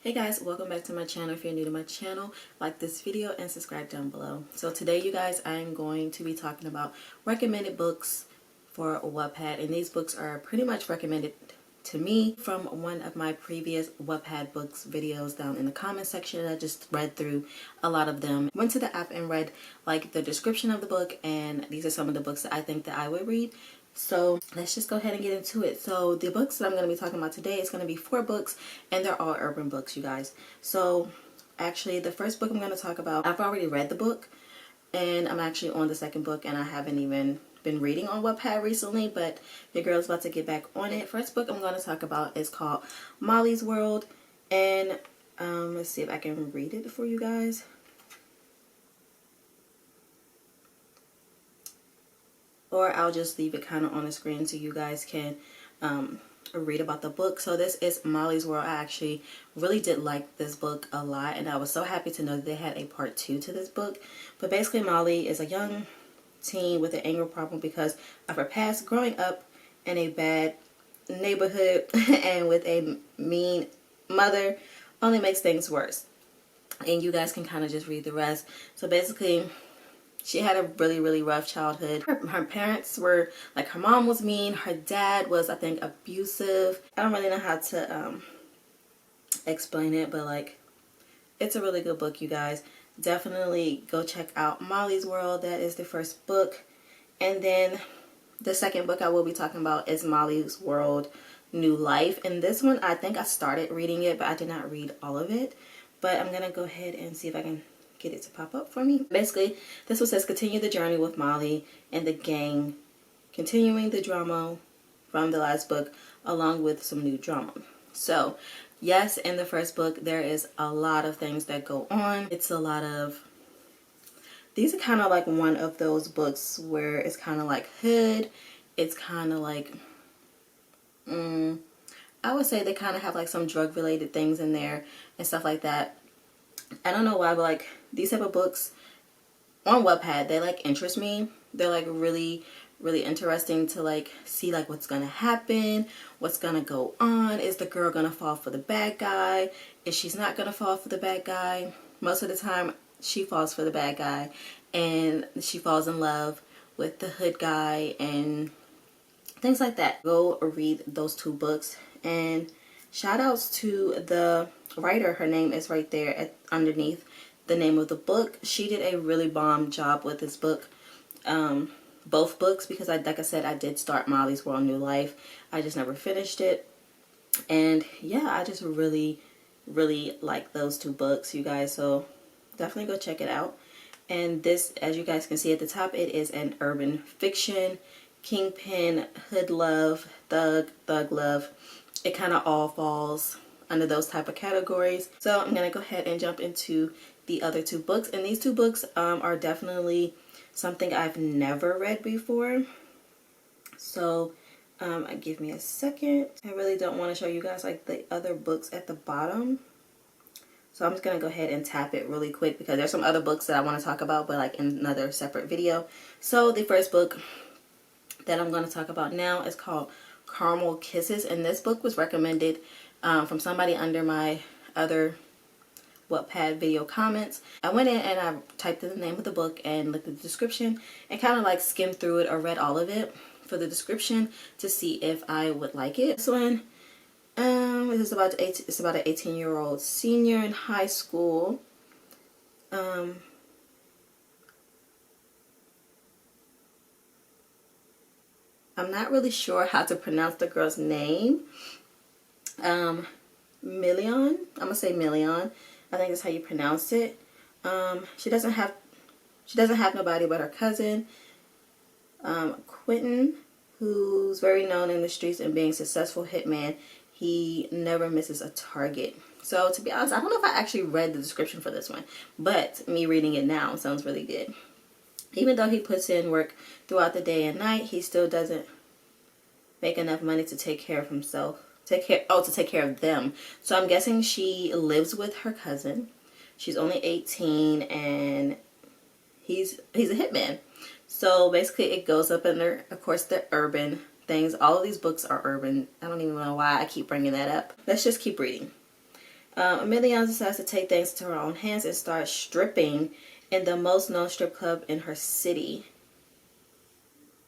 Hey guys, welcome back to my channel. If you're new to my channel, like this video and subscribe down below. So today you guys, I am going to be talking about recommended books for Wattpad, and these books are pretty much recommended to me from one of my previous Wattpad books videos down in the comment section. I just read through a lot of them, went to the app and read like the description of the book, and these are some of the books that I think that I would read. So let's just go ahead and get into it. So the books that I'm going to be talking about today is going to be 4 books, and they're all urban books, you guys. So actually the first book I'm going to talk about, I've already read the book, and I'm actually on the second book, and I haven't even been reading on Wattpad recently, but your girl's about to get back on it. First book I'm going to talk about is called Molly's World, and let's see if I can read it for you guys. Or I'll just leave it kind of on the screen so you guys can read about the book. So this is Molly's World. I actually really did like this book a lot, and I was so happy to know that they had a part 2 to this book. But basically Molly is a young teen with an anger problem because of her past growing up in a bad neighborhood and with a mean mother only makes things worse. And you guys can kind of just read the rest. So basically she had a really rough childhood. Her parents were, like, her mom was mean. Her dad was, I think, abusive. I don't really know how to explain it, but, like, it's a really good book, you guys. Definitely go check out Molly's World. That is the first book. And then the second book I will be talking about is Molly's World New Life. And this one, I think I started reading it, but I did not read all of it. But I'm going to go ahead and see if I can get it to pop up for me. Basically, this one says, continue the journey with Molly and the gang, continuing the drama from the last book along with some new drama. So yes, in the first book there is a lot of things that go on. It's a lot of, these are kind of like one of those books where it's kind of like hood. It's kind of like I would say they kind of have like some drug related things in there and stuff like that. I don't know why, but like these type of books on Wattpad, they like interest me. They're like really interesting to like see like what's gonna happen, what's gonna go on. Is the girl gonna fall for the bad guy? Is she's not gonna fall for the bad guy? Most of the time she falls for the bad guy, and she falls in love with the hood guy and things like that. Go read those 2 books, and shout outs to the writer. Her name is right there underneath the name of the book. She did a really bomb job with this book, both books, because like I said, I did start Molly's World New Life. I just never finished it. And yeah, I just really like those 2 books, you guys. So definitely go check it out. And this, as you guys can see at the top, it is an urban fiction, kingpin, hood love, thug love. It kind of all falls under those type of categories. So I'm gonna go ahead and jump into the other 2 books, and these 2 books are definitely something I've never read before. So give me a second. I really don't want to show you guys like the other books at the bottom, so I'm just gonna go ahead and tap it really quick because there's some other books that I want to talk about, but like in another separate video. So the first book that I'm going to talk about now is called Caramel Kisses, and this book was recommended from somebody under my other Wattpad video comments. I went in and I typed in the name of the book and looked at the description and kind of like skimmed through it or read all of it for the description to see if I would like it. This one, it's about an 18-year-old senior in high school. I'm not really sure how to pronounce the girl's name. Million. I'm gonna say Million. I think that's how you pronounce it. She doesn't have nobody but her cousin, Quentin, who's very known in the streets and being a successful hitman. He never misses a target. So to be honest, I don't know if I actually read the description for this one, but me reading it now sounds really good. Even though he puts in work throughout the day and night, he still doesn't make enough money to take care of himself. To take care of them. So I'm guessing she lives with her cousin. She's only 18 and he's a hitman. So basically it goes up under, of course, the urban things. All of these books are urban. I don't even know why I keep bringing that up. Let's just keep reading. Amelia decides to take things into her own hands and start stripping in the most known strip club in her city.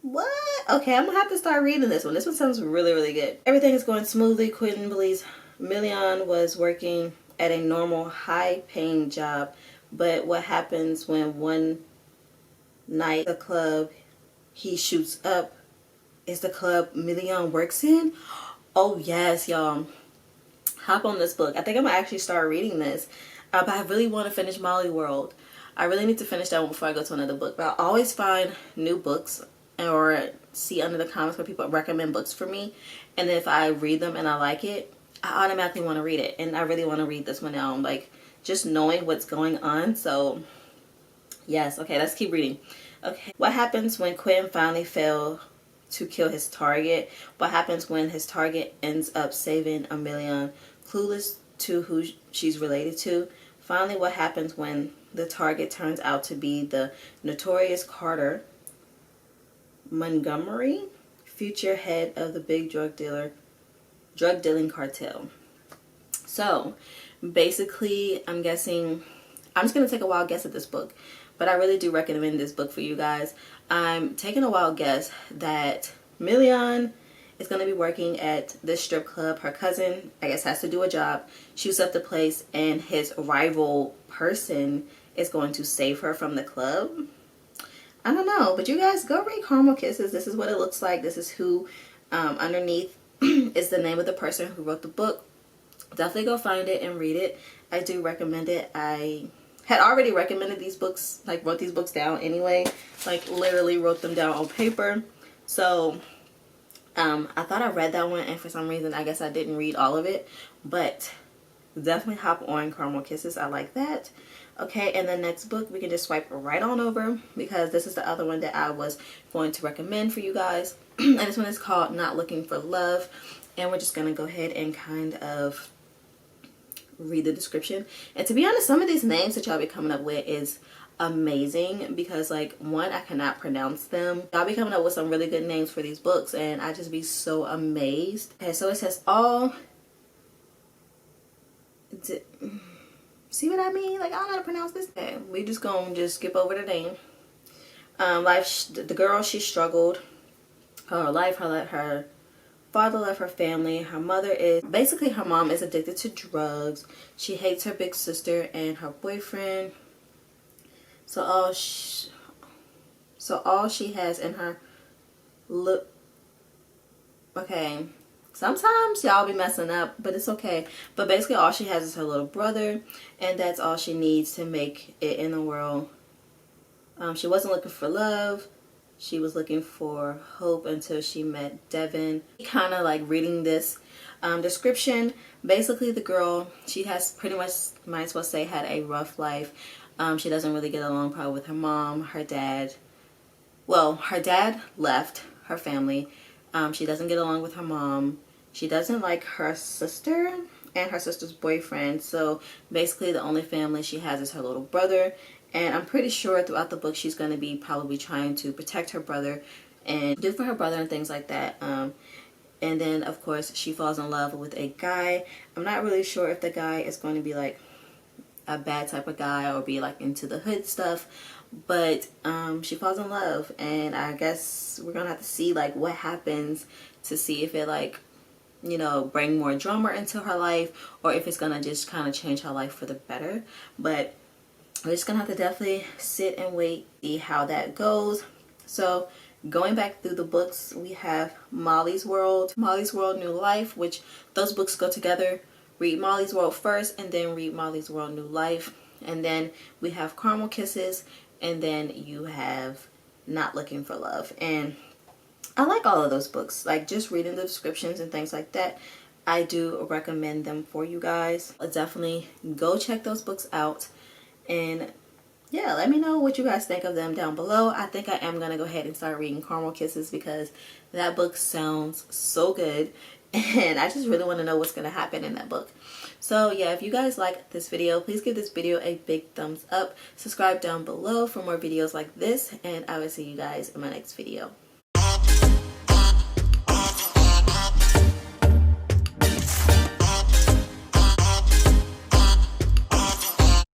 What? Okay, I'm gonna have to start reading this one. This one sounds really, really good. Everything is going smoothly. Quentin believes Million was working at a normal, high-paying job, but what happens when one night the club he shoots up is the club Million works in? Oh yes, y'all. Hop on this book. I think I'm gonna actually start reading this. But I really want to finish Molly World. I really need to finish that one before I go to another book. But I always find new books or see under the comments where people recommend books for me. And if I read them and I like it, I automatically want to read it. And I really want to read this one now. I'm like just knowing what's going on. So yes, okay, let's keep reading. Okay, what happens when Quinn finally fails to kill his target? What happens when his target ends up saving Amelia, clueless to who she's related to? Finally, what happens when the target turns out to be the notorious Carter Montgomery, future head of the big drug dealing cartel? So basically, I'm guessing, I'm just going to take a wild guess at this book, but I really do recommend this book for you guys. I'm taking a wild guess that Million is going to be working at this strip club. Her cousin, I guess, has to do a job, shoots up the place, and his rival person is going to save her from the club. I don't know, but you guys go read Caramel Kisses. This is what it looks like. This is who underneath is the name of the person who wrote the book. Definitely go find it and read it. I do recommend it. I had already recommended these books, like wrote these books down anyway, like literally wrote them down on paper. So I thought I read that one, and for some reason I guess I didn't read all of it, but definitely hop on Caramel Kisses. I like that. Okay, and the next book we can just swipe right on over because this is the other one that I was going to recommend for you guys. And this one is called Not Looking for Love, and we're just gonna go ahead and kind of read the description. And to be honest, some of these names that y'all be coming up with is amazing because, like, one, I cannot pronounce them. Y'all be coming up with some really good names for these books and I just be so amazed. Okay, so it says see what I mean? Like, I don't know how to pronounce this. Okay, we just gonna skip over the name. The girl, she struggled her life. Her father left her family. Her mother is basically, her mom is addicted to drugs. She hates her big sister and her boyfriend. So all she has in her okay, sometimes y'all be messing up, but it's okay. But basically all she has is her little brother, and that's all she needs to make it in the world. She wasn't looking for love. She was looking for hope until she met Devin. Kind of like reading this description. Basically, the girl, she has pretty much, might as well say, had a rough life. She doesn't really get along probably with her mom, her dad. Well, her dad left her family. She doesn't get along with her mom. She doesn't like her sister and her sister's boyfriend. So basically the only family she has is her little brother. And I'm pretty sure throughout the book she's going to be probably trying to protect her brother and do for her brother and things like that. And then, of course, she falls in love with a guy. I'm not really sure if the guy is going to be like a bad type of guy or be like into the hood stuff. But she falls in love, and I guess we're going to have to see like what happens to see if it like, you know, bring more drama into her life or if it's going to just kind of change her life for the better. But we're just going to have to definitely sit and wait, see how that goes. So going back through the books, we have Molly's World, New Life, which those books go together. Read Molly's World first and then read Molly's World, New Life. And then we have Caramel Kisses, and then you have Not Looking for Love. And I like all of those books. Like, just reading the descriptions and things like that, I do recommend them for you guys. Definitely go check those books out. And yeah, let me know what you guys think of them down below. I think I am going to go ahead and start reading Caramel Kisses because that book sounds so good. And I just really want to know what's going to happen in that book. So yeah, if you guys like this video, please give this video a big thumbs up. Subscribe down below for more videos like this. And I will see you guys in my next video.